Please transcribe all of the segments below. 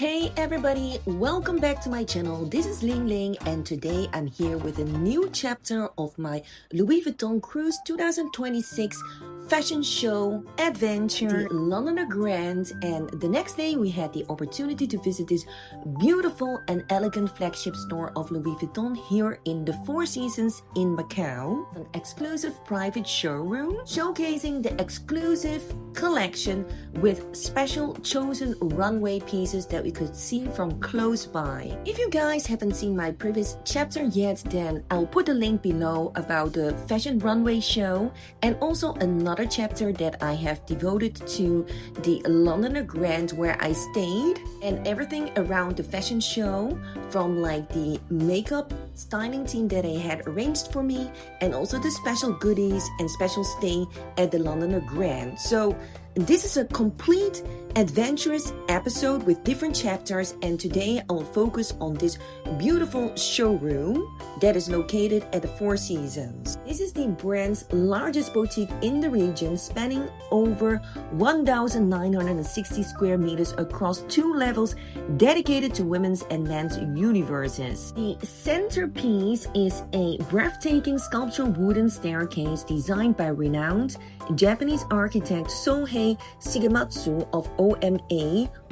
Hey everybody, welcome back to my channel. This is Ling Ling and today I'm here with a new chapter of my Louis Vuitton Cruise 2026 fashion show adventure, the Londoner Grand, and the next day we had the opportunity to visit this beautiful and elegant flagship store of Louis Vuitton here in the Four Seasons in Macau, an exclusive private showroom showcasing the exclusive collection with special chosen runway pieces that we could see from close by. If you guys haven't seen my previous chapter yet, then I'll put a link below about the fashion runway show and also another chapter that I have devoted to the Londoner Grand where I stayed and everything around the fashion show, from like the makeup styling team that they had arranged for me and also the special goodies and special stay at the Londoner Grand. So this is a complete adventurous episode with different chapters, and today I will focus on this beautiful showroom that is located at the Four Seasons. This is the brand's largest boutique in the region, spanning over 1,960 square meters across 2 levels dedicated to women's and men's universes. The centerpiece is a breathtaking sculptural wooden staircase designed by renowned Japanese architect Sohei Shigematsu of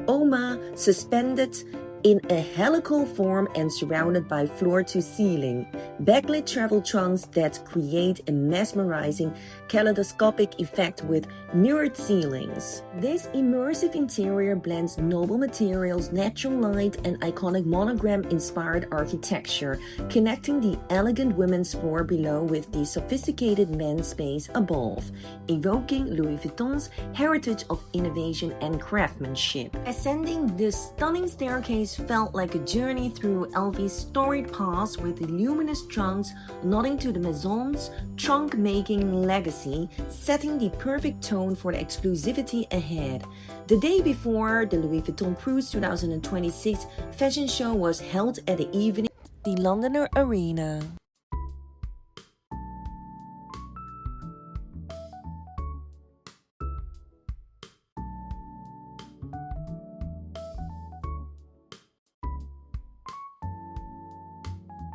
OMA, suspended in a helical form and surrounded by floor-to-ceiling backlit travel trunks that create a mesmerizing kaleidoscopic effect with mirrored ceilings. This immersive interior blends noble materials, natural light, and iconic monogram-inspired architecture, connecting the elegant women's floor below with the sophisticated men's space above, evoking Louis Vuitton's heritage of innovation and craftsmanship. Ascending this stunning staircase felt like a journey through LV's storied past, with the luminous trunks nodding to the Maison's trunk-making legacy, setting the perfect tone for the exclusivity ahead. The day before the Louis Vuitton Cruise 2026 fashion show was held at the evening at the Londoner Arena.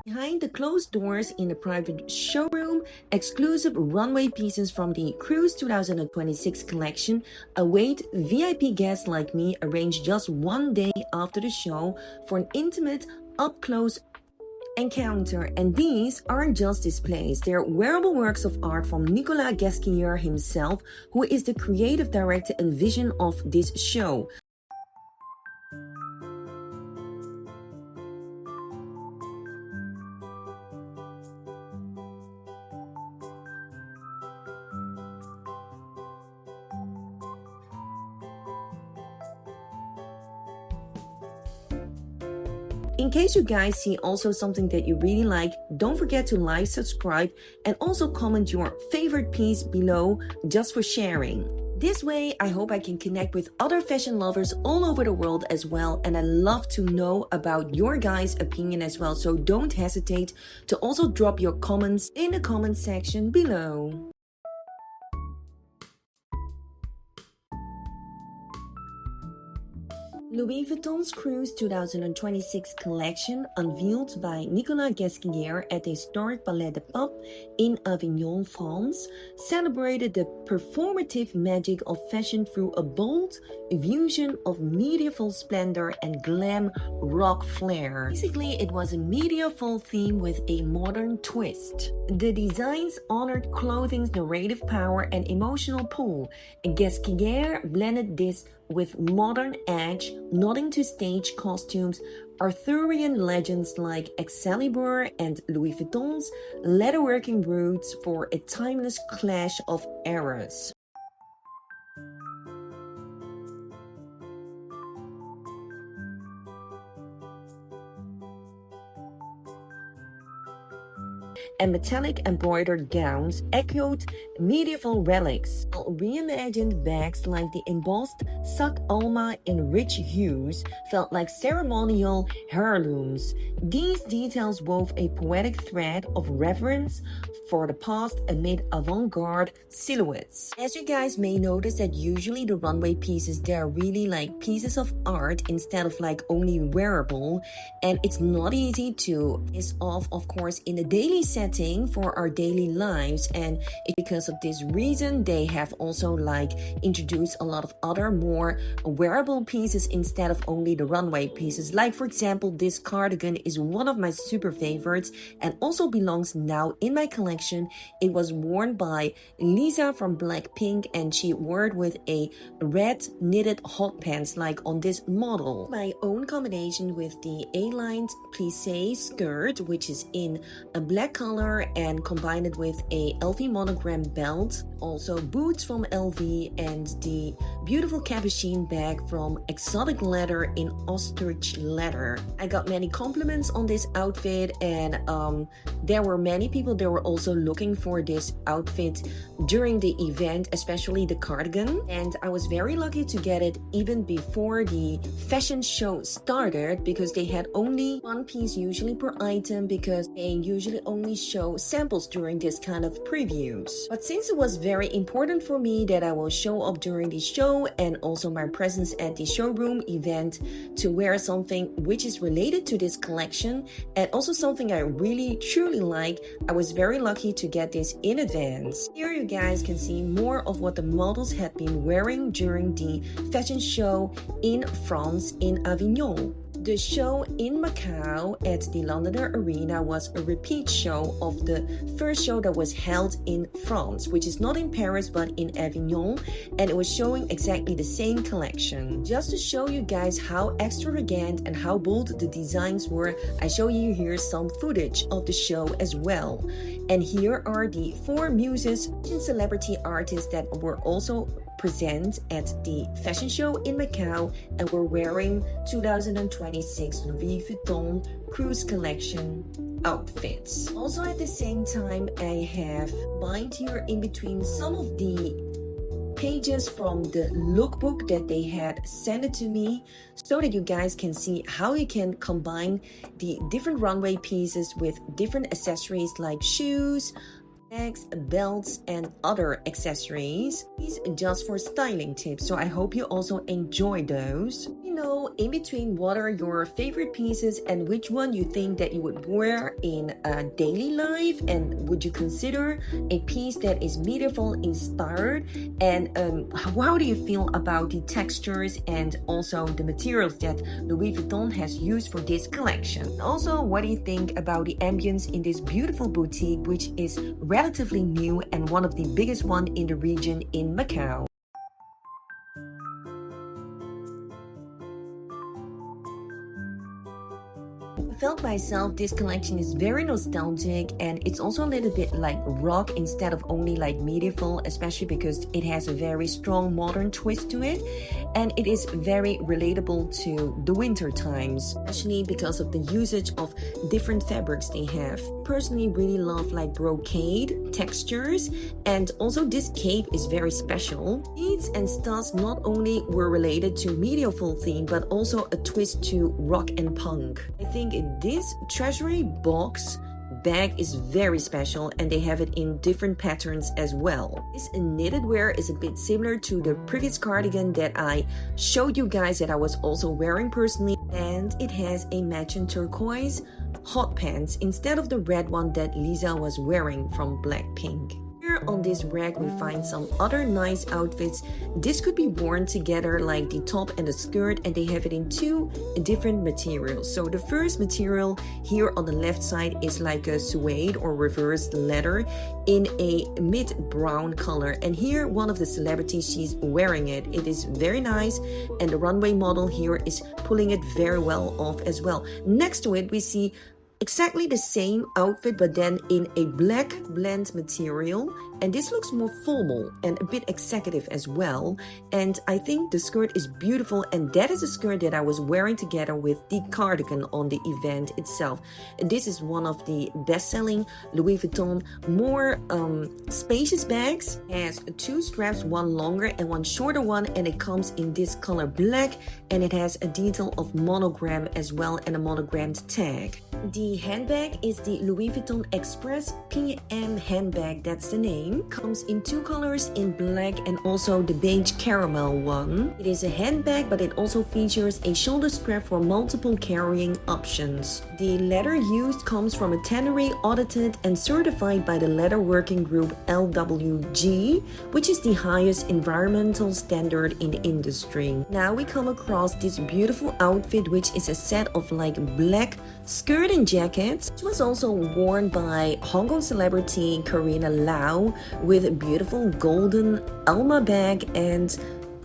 Behind the closed doors in the private showroom, exclusive runway pieces from the Cruise 2026 collection await VIP guests like me, arranged just one day after the show for an intimate, up-close encounter. And these aren't just displays, they're wearable works of art from Nicolas Ghesquière himself, who is the creative director and vision of this show. In case you guys see also something that you really like, don't forget to like, subscribe, and also comment your favorite piece below just for sharing. This way, I hope I can connect with other fashion lovers all over the world as well, and I love to know about your guys' opinion as well, so don't hesitate to also drop your comments in the comment section below. Louis Vuitton's Cruise 2026 collection, unveiled by Nicolas Ghesquière at the historic Palais des Papes in Avignon, France, celebrated the performative magic of fashion through a bold fusion of medieval splendor and glam rock flair. Basically, it was a medieval theme with a modern twist. The designs honored clothing's narrative power and emotional pull, and Ghesquière blended this with modern edge, nodding to stage costumes, Arthurian legends like Excalibur, and Louis Vuitton's leatherworking roots for a timeless clash of eras. and metallic embroidered gowns echoed medieval relics. Reimagined bags like the embossed Sak Alma in rich hues felt like ceremonial heirlooms. These details wove a poetic thread of reverence for the past amid avant-garde silhouettes. As you guys may notice that usually the runway pieces, they're really like pieces of art instead of like only wearable, and it's not easy to is off, of course, in a daily setting for our daily lives. And because of this reason, they have also like introduced a lot of other more wearable pieces instead of only the runway pieces. Like for example, this cardigan is one of my super favorites and also belongs now in my collection. It was worn by Lisa from Blackpink, and she wore it with a red knitted hot pants like on this model. My own combination with the A-line plissé skirt, which is in a black color, and combined it with a LV monogram belt, also boots from LV, and the beautiful capuchin bag from Exotic Leather in ostrich leather. I got many compliments on this outfit, and there were many people that were also looking for this outfit during the event, especially the cardigan, and I was very lucky to get it even before the fashion show started, because they had only one piece usually per item, because they usually only show samples during this kind of previews. But since it was very important for me that I will show up during the show and also my presence at the showroom event to wear something which is related to this collection and also something I really truly like, I was very lucky to get this in advance. Here you guys can see more of what the models had been wearing during the fashion show in France, in Avignon. The show in Macau at the Londoner Arena was a repeat show of the first show that was held in France, which is not in Paris but in Avignon, and it was showing exactly the same collection. Just to show you guys how extravagant and how bold the designs were, I show you here some footage of the show as well. And here are the 4 muses and celebrity artists that were also present at the fashion show in Macau and were wearing 2026 Louis Vuitton cruise collection outfits. Also at the same time, I have lined here in between some of the pages from the lookbook that they had sent it to me, so that you guys can see how you can combine the different runway pieces with different accessories like shoes, bags, belts, and other accessories. These just for styling tips, so I hope you also enjoy those. You know, in between, what are your favorite pieces and which one you think that you would wear in a daily life, and would you consider a piece that is medieval inspired, and how do you feel about the textures and also the materials that Louis Vuitton has used for this collection? Also, what do you think about the ambience in this beautiful boutique, which is relatively new and one of the biggest one in the region in Macau? I felt myself this collection is very nostalgic, and it's also a little bit like rock instead of only like medieval, especially because it has a very strong modern twist to it, and it is very relatable to the winter times, especially because of the usage of different fabrics they have. Personally really love like brocade textures, and also this cape is very special. Beads and studs not only were related to medieval theme but also a twist to rock and punk. I think this treasury box bag is very special, and they have it in different patterns as well. This knitted wear is a bit similar to the previous cardigan that I showed you guys that I was also wearing personally, and it has a matching turquoise hot pants instead of the red one that Lisa was wearing from Blackpink. Here on this rack we find some other nice outfits. This could be worn together like the top and the skirt, and they have it in 2 different materials. So the first material here on the left side is like a suede or reversed leather in a mid brown color, and here one of the celebrities, she's wearing it. It is very nice, and the runway model here is pulling it very well off as well. Next to it we see exactly the same outfit but then in a black blend material, and this looks more formal and a bit executive as well. And I think the skirt is beautiful, and that is a skirt that I was wearing together with the cardigan on the event itself. This is one of the best-selling Louis Vuitton more spacious bags. It has two straps, one longer and one shorter one, and it comes in this color black, and it has a detail of monogram as well and a monogrammed tag. The handbag is the Louis Vuitton Express PM handbag, that's the name. Comes in two colors, in black and also the beige caramel one. It is a handbag, but it also features a shoulder strap for multiple carrying options. The leather used comes from a tannery audited and certified by the leather working group LWG, which is the highest environmental standard in the industry. Now we come across this beautiful outfit, which is a set of like black skirt and jackets. It was also worn by Hong Kong celebrity Karina Lau with a beautiful golden Alma bag and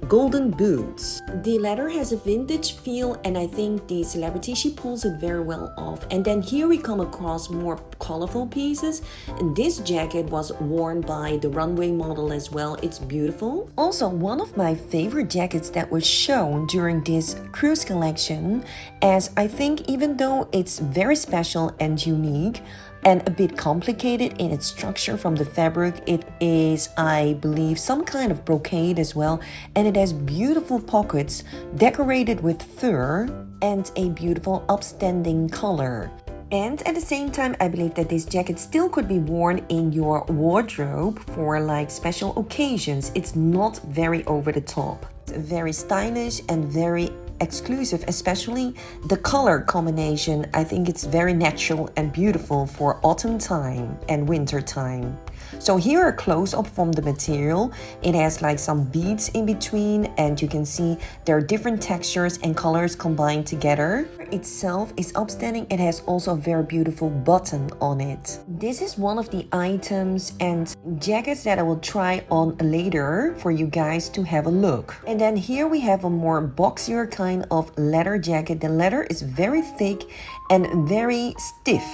golden boots. The leather has a vintage feel, and I think the celebrity, she pulls it very well off. And then here we come across more colorful pieces, and this jacket was worn by the runway model as well. It's beautiful. Also, one of my favorite jackets that was shown during this cruise collection, as I think even though it's very special and unique and a bit complicated in its structure from the fabric, it is, I believe, some kind of brocade as well, and it has beautiful pockets decorated with fur and a beautiful upstanding color. And at the same time, I believe that this jacket still could be worn in your wardrobe for like special occasions. It's not very over the top. It's very stylish and very exclusive, especially the color combination. I think it's very natural and beautiful for autumn time and winter time. So here a close-up from the material. It has like some beads in between, and you can see there are different textures and colors combined together. Itself is upstanding. It has also a very beautiful button on it. This is one of the items and jackets that I will try on later for you guys to have a look. And then here we have a more boxier kind of leather jacket. The leather is very thick and very stiff.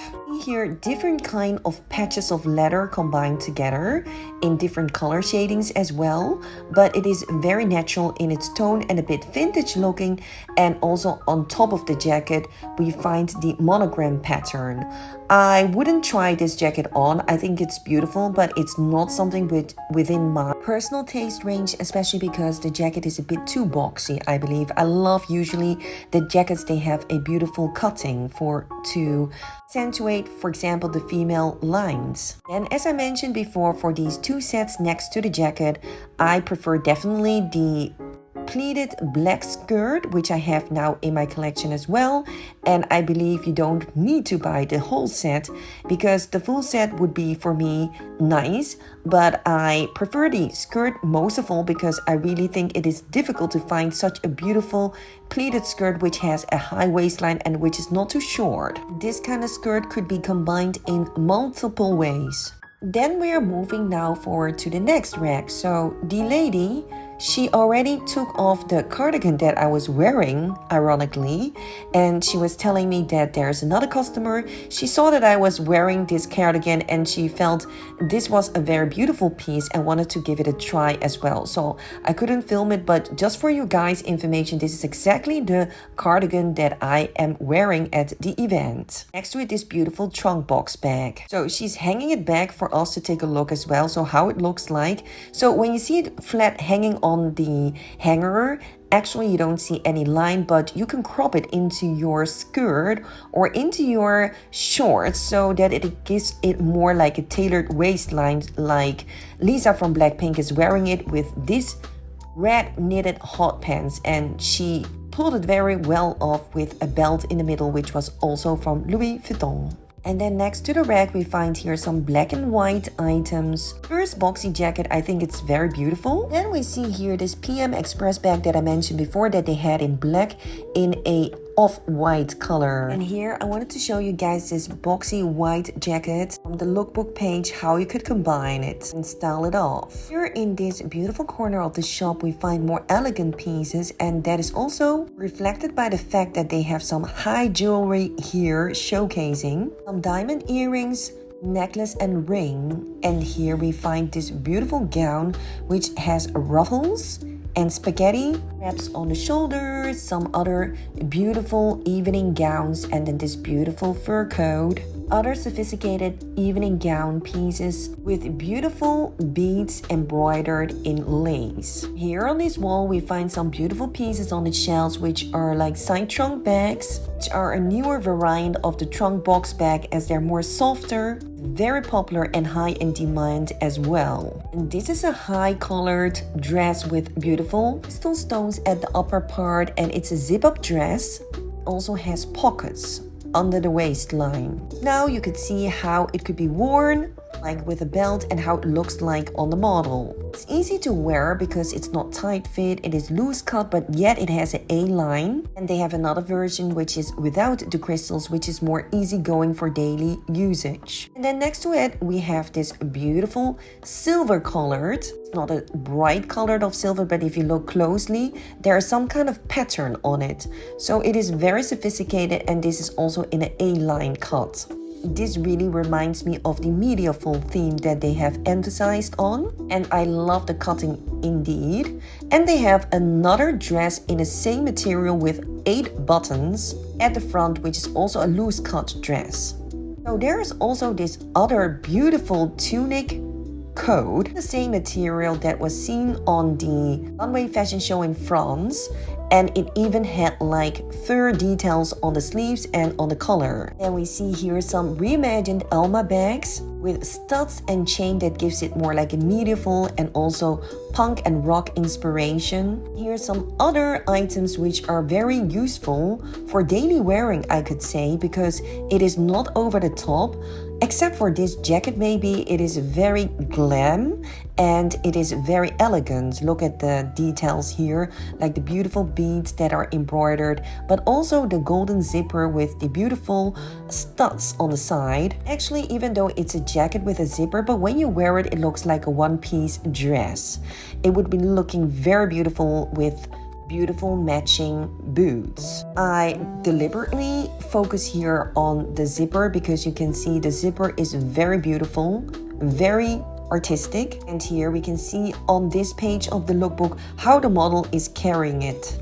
Here different kind of patches of leather combined together in different color shadings as well, but it is very natural in its tone and a bit vintage looking. And also on top of the jacket we find the monogram pattern. I wouldn't try this jacket on. I think it's beautiful, but it's not something within my personal taste range, especially because the jacket is a bit too boxy, I believe. I love usually the jackets, they have a beautiful cutting to accentuate, for example, the female lines. And as I mentioned before, for these two sets next to the jacket, I prefer definitely the pleated black skirt, which I have now in my collection as well. And I believe you don't need to buy the whole set, because the full set would be for me nice, but I prefer the skirt most of all because I really think it is difficult to find such a beautiful pleated skirt which has a high waistline and which is not too short. This kind of skirt could be combined in multiple ways. Then we are moving now forward to the next rack. So the lady, she already took off the cardigan that I was wearing, ironically, and she was telling me that there's another customer. She saw that I was wearing this cardigan and she felt this was a very beautiful piece and wanted to give it a try as well. So I couldn't film it, but just for you guys' information, this is exactly the cardigan that I am wearing at the event. Next to it, this beautiful trunk box bag. So she's hanging it back for us to take a look as well, so how it looks like. So when you see it flat hanging on the hanger, actually you don't see any line, but you can crop it into your skirt or into your shorts so that it gives it more like a tailored waistline, like Lisa from Blackpink is wearing it with this red knitted hot pants, and she pulled it very well off with a belt in the middle, which was also from Louis Vuitton. And then next to the rack, we find here some black and white items. First boxy jacket, I think it's very beautiful. Then we see here this PM Express bag that I mentioned before that they had in black in a off-white color. And here I wanted to show you guys this boxy white jacket from the lookbook page, how you could combine it and style it off. Here in this beautiful corner of the shop we find more elegant pieces, and that is also reflected by the fact that they have some high jewelry here showcasing some diamond earrings, necklace and ring. And here we find this beautiful gown which has ruffles and spaghetti wraps on the shoulders, some other beautiful evening gowns, and then this beautiful fur coat. Other sophisticated evening gown pieces with beautiful beads embroidered in lace. Here on this wall we find some beautiful pieces on the shelves which are like side trunk bags, which are a newer variant of the trunk box bag as they're more softer, very popular and high in demand as well. And this is a high collared dress with beautiful crystal stones at the upper part, and it's a zip-up dress. It also has pockets under the waistline. Now you could see how it could be worn, like with a belt, and how it looks like on the model. It's easy to wear because it's not tight fit, it is loose cut, but yet it has an A-line. And they have another version which is without the crystals, which is more easygoing for daily usage. And then next to it we have this beautiful silver colored. It's not a bright colored of silver, but if you look closely there is some kind of pattern on it. So it is very sophisticated, and this is also in an A-line cut. This really reminds me of the medieval theme that they have emphasized on, and I love the cutting indeed. And they have another dress in the same material with 8 buttons at the front, which is also a loose cut dress. So there is also this other beautiful tunic coat, the same material that was seen on the runway fashion show in France, and it even had like fur details on the sleeves and on the collar. And we see here some reimagined Alma bags with studs and chain that gives it more like a medieval and also punk and rock inspiration. Here's some other items which are very useful for daily wearing, I could say, because it is not over the top. Except for this jacket, maybe it is very glam and it is very elegant. Look at the details here, like the beautiful beads that are embroidered, but also the golden zipper with the beautiful studs on the side. Actually, even though it's a jacket with a zipper, but when you wear it, it looks like a one-piece dress. It would be looking very beautiful with beautiful matching boots. I deliberately focus here on the zipper because you can see the zipper is very beautiful, very artistic. And here we can see on this page of the lookbook how the model is carrying it.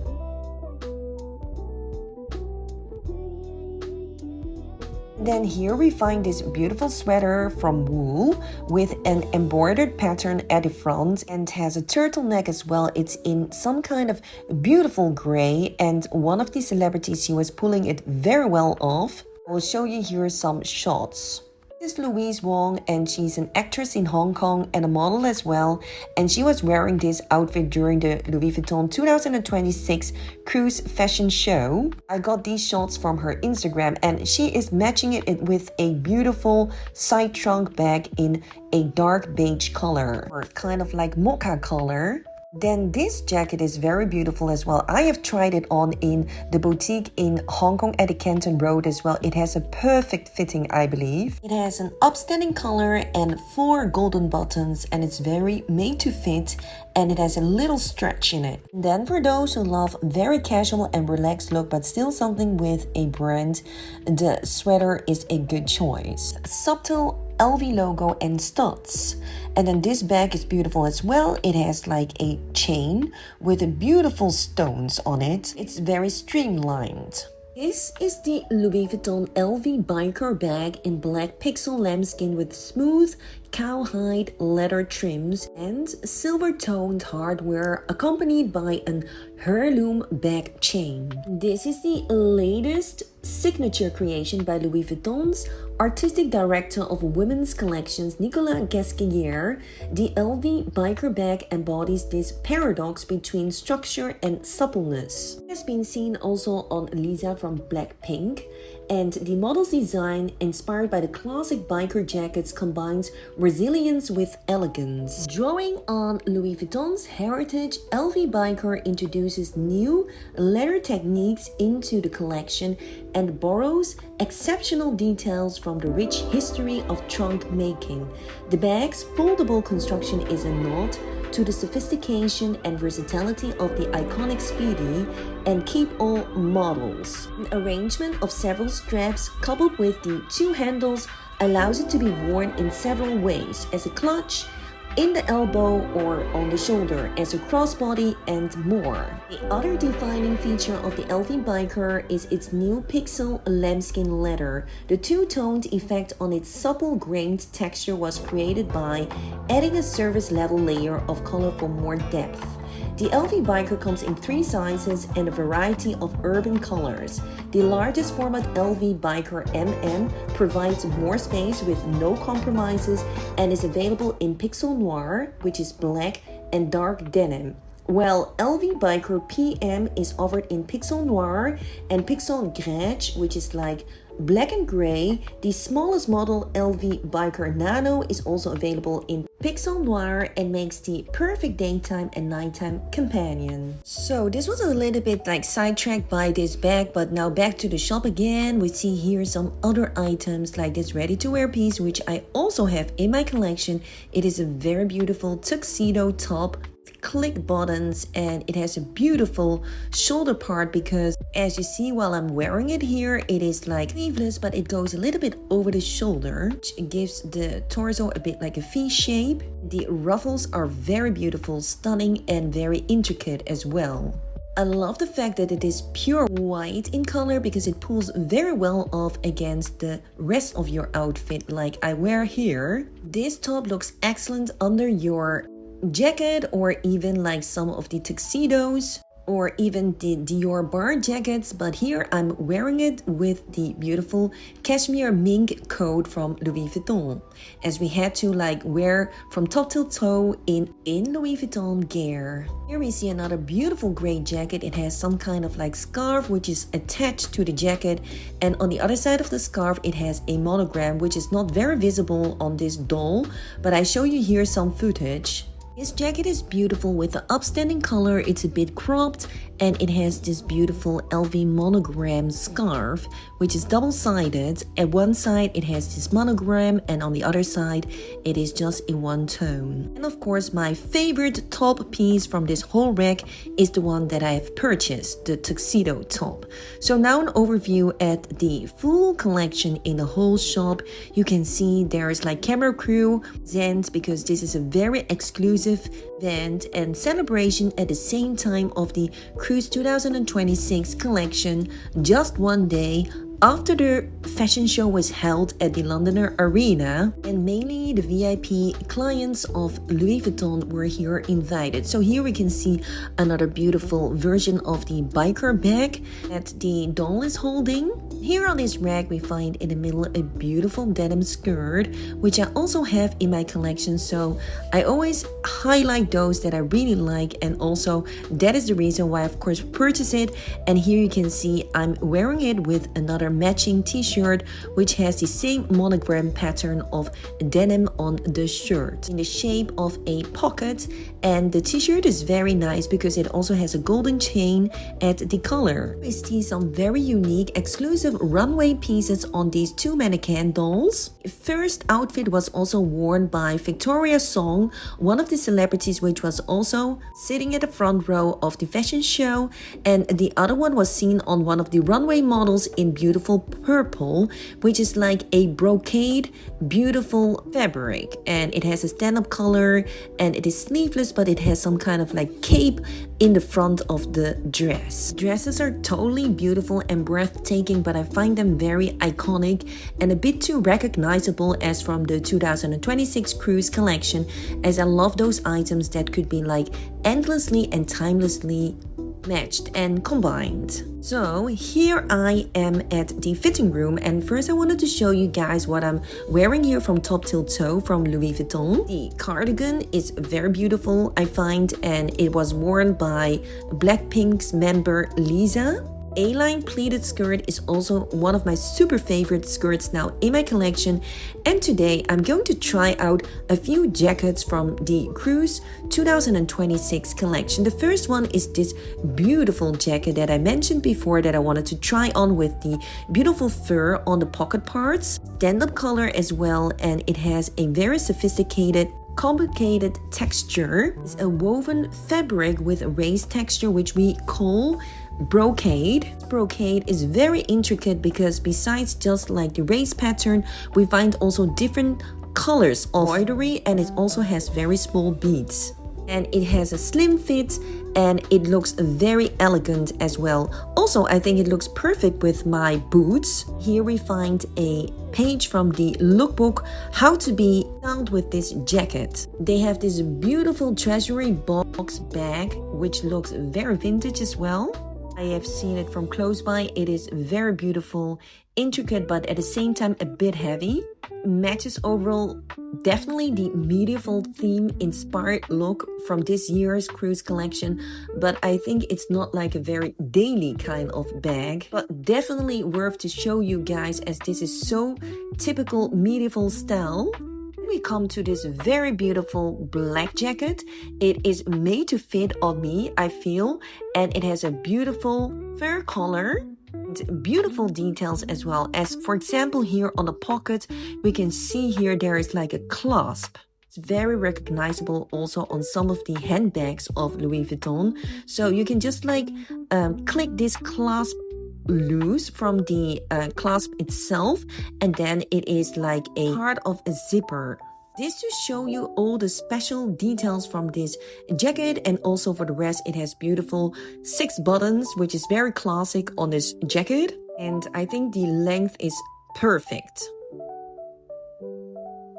Then here we find this beautiful sweater from wool with an embroidered pattern at the front and has a turtleneck as well. It's in some kind of beautiful gray, and one of the celebrities, she was pulling it very well off. I will show you here some shots. This is Louise Wong, and she's an actress in Hong Kong and a model as well, and she was wearing this outfit during the Louis Vuitton 2026 cruise fashion show. I got these shots from her Instagram, and she is matching it with a beautiful side trunk bag in a dark beige color, or kind of like mocha color. Then this jacket is very beautiful as well. I have tried it on in the boutique in Hong Kong at the Canton Road as well. It has a perfect fitting, I believe. It has an upstanding collar and 4 golden buttons, and it's very made to fit, and it has a little stretch in it. And then for those who love very casual and relaxed look but still something with a brand, the sweater is a good choice. Subtle LV logo and studs. And then this bag is beautiful as well. It has like a chain with beautiful stones on it. It's very streamlined. This is the Louis Vuitton LV biker bag in black pixel lambskin with smooth cowhide leather trims and silver-toned hardware, accompanied by an heirloom bag chain. This is the latest signature creation by Louis Vuitton's Artistic director of women's collections Nicolas Gasquetier, the LV biker bag embodies this paradox between structure and suppleness. It has been seen also on Lisa from Blackpink, and the model's design, inspired by the classic biker jackets, combines resilience with elegance. Drawing on Louis Vuitton's heritage, LV Biker introduces new leather techniques into the collection and borrows exceptional details from the rich history of trunk making. The bag's foldable construction is a nod to the sophistication and versatility of the iconic Speedy and Keep-All models. An arrangement of several straps coupled with the two handles allows it to be worn in several ways, as a clutch, in the elbow, or on the shoulder, as a crossbody, and more. The other defining feature of the LV Biker is its new pixel lambskin leather. The two-toned effect on its supple-grained texture was created by adding a surface level layer of color for more depth. The LV Biker comes in 3 sizes and a variety of urban colors. The largest format LV Biker MM provides more space with no compromises and is available in Pixel Noir, which is black, and dark denim. While LV Biker PM is offered in Pixel Noir and Pixel Grège, which is like black and gray. The smallest model, LV Biker Nano, is also available in Pixel Noir and makes the perfect daytime and nighttime companion. So this was a little bit like sidetracked by this bag, but now back to the shop again. We see here some other items like this ready-to-wear piece, which I also have in my collection. It is a very beautiful tuxedo top, click buttons, and it has a beautiful shoulder part because as you see while I'm wearing it here, it is like sleeveless, but it goes a little bit over the shoulder, which gives the torso a bit like a V shape. The ruffles are very beautiful, stunning, and very intricate as well. I love the fact that it is pure white in color because it pulls very well off against the rest of your outfit like I wear here. This top looks excellent under your jacket, or even like some of the tuxedos, or even the Dior bar jackets, but here I'm wearing it with the beautiful cashmere mink coat from Louis Vuitton, as we had to like wear from top till toe in Louis Vuitton gear. Here we see another beautiful gray jacket. It has some kind of like scarf which is attached to the jacket, and on the other side of the scarf it has a monogram which is not very visible on this doll, but I show you here some footage. This jacket is beautiful with the upstanding color. It's a bit cropped and it has this beautiful LV monogram scarf which is double-sided. At one side it has this monogram and on the other side it is just in one tone. And of course my favorite top piece from this whole rack is the one that I have purchased, the tuxedo top. So now an overview at the full collection in the whole shop. You can see there is like camera crew, Zens, because this is a very exclusive event and celebration at the same time of the Cruise 2026 collection, just one day after the fashion show was held at the Londoner Arena, and mainly the VIP clients of Louis Vuitton were here invited. So here we can see another beautiful version of the biker bag that the doll is holding. Here on this rack we find in the middle a beautiful denim skirt, which I also have in my collection, so I always highlight those that I really like, and also that is the reason why I of course purchase it. And here you can see I'm wearing it with another matching t-shirt which has the same monogram pattern of denim on the shirt in the shape of a pocket, and the t-shirt is very nice because it also has a golden chain at the collar. We see some very unique exclusive runway pieces on these two mannequin dolls. First outfit was also worn by Victoria Song, one of the celebrities which was also sitting at the front row of the fashion show, and the other one was seen on one of the runway models in beautiful purple, which is like a brocade beautiful fabric, and it has a stand-up collar and it is sleeveless, but it has some kind of like cape in the front of the dress. Dresses are totally beautiful and breathtaking, but I find them very iconic and a bit too recognizable as from the 2026 cruise collection, as I love those items that could be like endlessly and timelessly matched and combined. So here I am at the fitting room, and first I wanted to show you guys what I'm wearing here from top till toe from Louis Vuitton. The cardigan is very beautiful, I find, and it was worn by Blackpink's member Lisa. A-line pleated skirt is also one of my super favorite skirts now in my collection, and today I'm going to try out a few jackets from the Cruise 2026 collection. The first one is this beautiful jacket that I mentioned before that I wanted to try on with the beautiful fur on the pocket parts, stand-up collar as well, and it has a very sophisticated complicated texture. It's a woven fabric with a raised texture which we call brocade. Brocade is very intricate because besides just like the raised pattern, we find also different colors of embroidery, and it also has very small beads. And it has a slim fit and it looks very elegant as well. Also, I think it looks perfect with my boots. Here we find a page from the lookbook, how to be styled with this jacket. They have this beautiful treasury box bag, which looks very vintage as well. I have seen it from close by. It is very beautiful, intricate, but at the same time a bit heavy. Matches overall definitely the medieval theme inspired look from this year's cruise collection, but I think it's not like a very daily kind of bag, but definitely worth to show you guys as this is so typical medieval style. We come to this very beautiful black jacket. It is made to fit on me, I feel, and it has a beautiful fur collar and beautiful details as well. As for example, here on the pocket, we can see here there is like a clasp. It's very recognizable also on some of the handbags of Louis Vuitton. So you can just like click this clasp loose from the clasp itself, and then it is like a part of a zipper. This to show you all the special details from this jacket, and also for the rest it has beautiful 6 buttons, which is very classic on this jacket, and I think the length is perfect.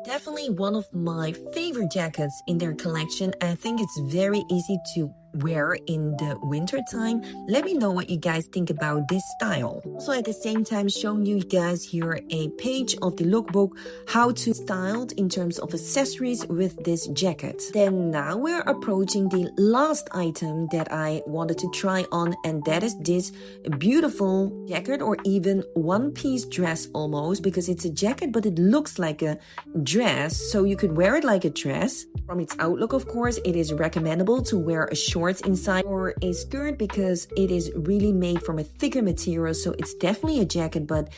Definitely one of my favorite jackets in their collection. I think it's very easy to wear in the winter time. Let me know what you guys think about this style. Also at the same time showing you guys here a page of the lookbook, how to style in terms of accessories with this jacket. Then now we're approaching the last item that I wanted to try on, and that is this beautiful jacket, or even one-piece dress almost, because it's a jacket but it looks like a dress, so you could wear it like a dress. From its outlook, of course, it is recommendable to wear a shorts inside or a skirt because it is really made from a thicker material, so it's definitely a jacket, but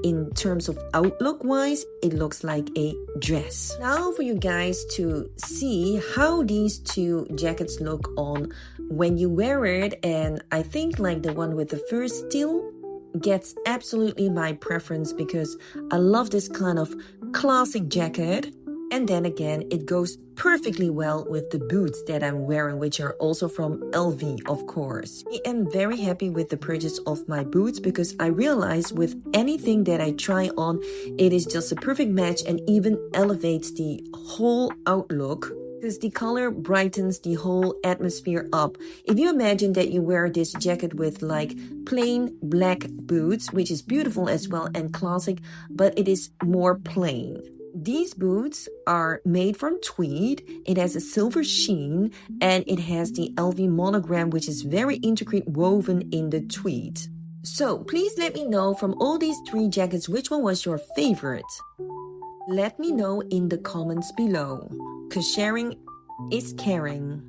in terms of outlook wise, it looks like a dress. Now for you guys to see how these two jackets look on when you wear it, and I think like the one with the fur still gets absolutely my preference because I love this kind of classic jacket. And then again, it goes perfectly well with the boots that I'm wearing, which are also from LV, of course. I am very happy with the purchase of my boots because I realized with anything that I try on, it is just a perfect match and even elevates the whole outlook, because the color brightens the whole atmosphere up. If you imagine that you wear this jacket with like plain black boots, which is beautiful as well and classic, but it is more plain. These boots are made from tweed. It has a silver sheen and it has the LV monogram, which is very intricate woven in the tweed. So please let me know from all these 3 jackets, which one was your favorite? Let me know in the comments below, because sharing is caring.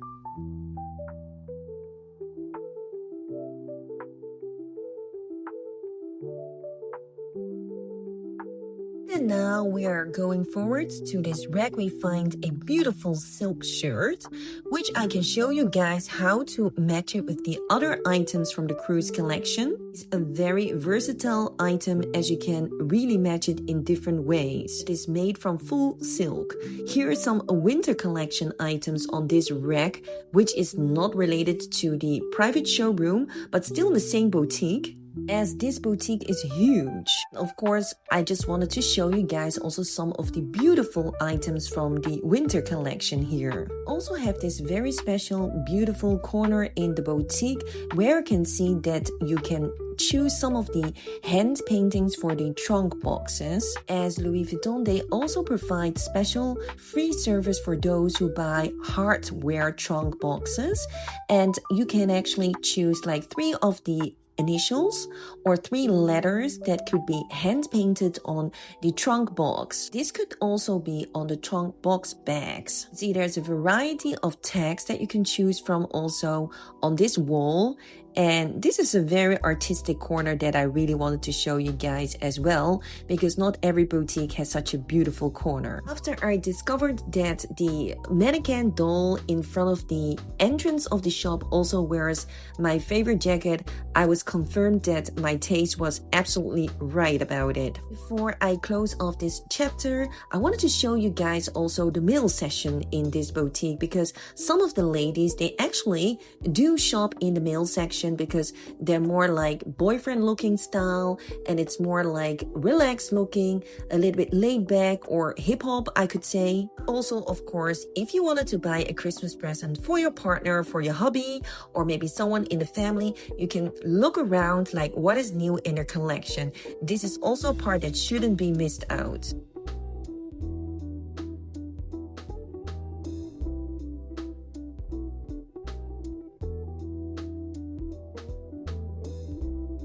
And now we are going forward to this rack. We find a beautiful silk shirt, which I can show you guys how to match it with the other items from the cruise collection. It's a very versatile item as you can really match it in different ways. It is made from full silk. Here are some winter collection items on this rack, which is not related to the private showroom, but still in the same boutique. as this boutique is huge. Of course, I just wanted to show you guys also some of the beautiful items from the winter collection here. Also have this very special beautiful corner in the boutique where you can see that you can choose some of the hand paintings for the trunk boxes. As Louis Vuitton, they also provide special free service for those who buy hardware trunk boxes, and you can actually choose like 3 of the initials or 3 letters that could be hand painted on the trunk box. This could also be on the trunk box bags. See, there's a variety of tags that you can choose from also on this wall. And this is a very artistic corner that I really wanted to show you guys as well, because not every boutique has such a beautiful corner. After I discovered that the mannequin doll in front of the entrance of the shop also wears my favorite jacket, I was confirmed that my taste was absolutely right about it. Before I close off this chapter, I wanted to show you guys also the male section in this boutique, because some of the ladies, they actually do shop in the male section because they're more like boyfriend looking style, and it's more like relaxed looking, a little bit laid back or hip hop, I could say. Also, of course, if you wanted to buy a Christmas present for your partner, for your hubby, or maybe someone in the family, you can look around like what is new in their collection. This is also a part that shouldn't be missed out.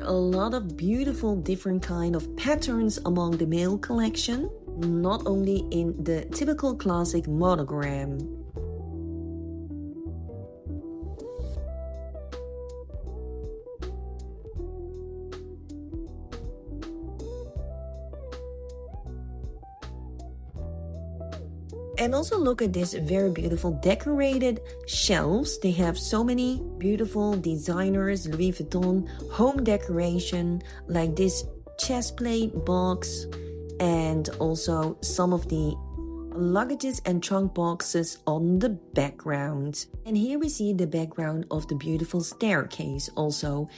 A lot of beautiful different kind of patterns among the male collection, not only in the typical classic monogram. And also look at this very beautiful decorated shelves. They have so many beautiful designers, Louis Vuitton, home decoration, like this chest plate box, and also some of the luggages and trunk boxes on the background. And here we see the background of the beautiful staircase also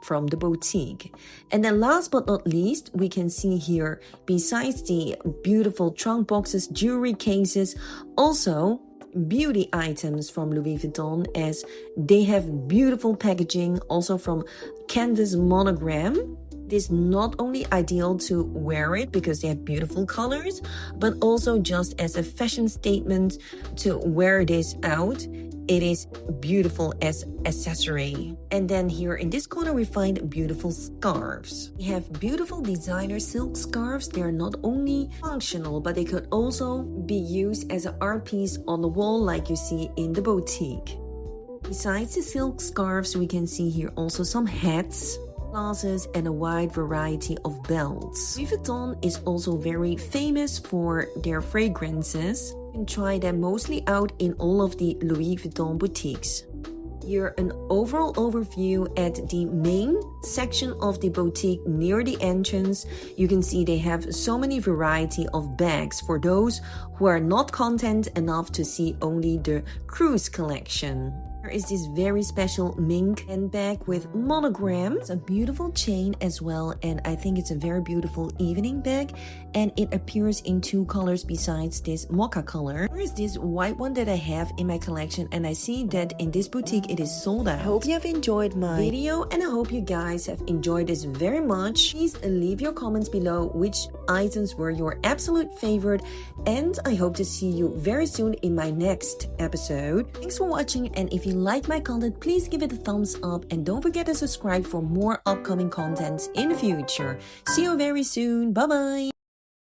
from the boutique. And then last but not least, we can see here, besides the beautiful trunk boxes, jewelry cases, also beauty items from Louis Vuitton, as they have beautiful packaging also from canvas monogram. This is not only ideal to wear it because they have beautiful colors, but also just as a fashion statement to wear this out. It is beautiful as accessory. And then here in this corner we find beautiful scarves. We have beautiful designer silk scarves. They are not only functional, but they could also be used as an art piece on the wall like you see in the boutique. Besides the silk scarves, we can see here also some hats, glasses, and a wide variety of belts. Louis Vuitton is also very famous for their fragrances. You can try them mostly out in all of the Louis Vuitton boutiques. Here an overall overview at the main section of the boutique near the entrance. You can see they have so many variety of bags for those who are not content enough to see only the cruise collection. There is this very special mink handbag with monogram. It's a beautiful chain as well, and I think it's a very beautiful evening bag, and it appears in 2 colors besides this mocha color. There is this white one that I have in my collection, and I see that in this boutique it is sold out. I hope you have enjoyed my video, and I hope you guys have enjoyed this very much. Please leave your comments below which items were your absolute favorite, and I hope to see you very soon in my next episode. Thanks for watching, and if you like my content, please give it a thumbs up, and don't forget to subscribe for more upcoming contents in the future. See you very soon. Bye bye.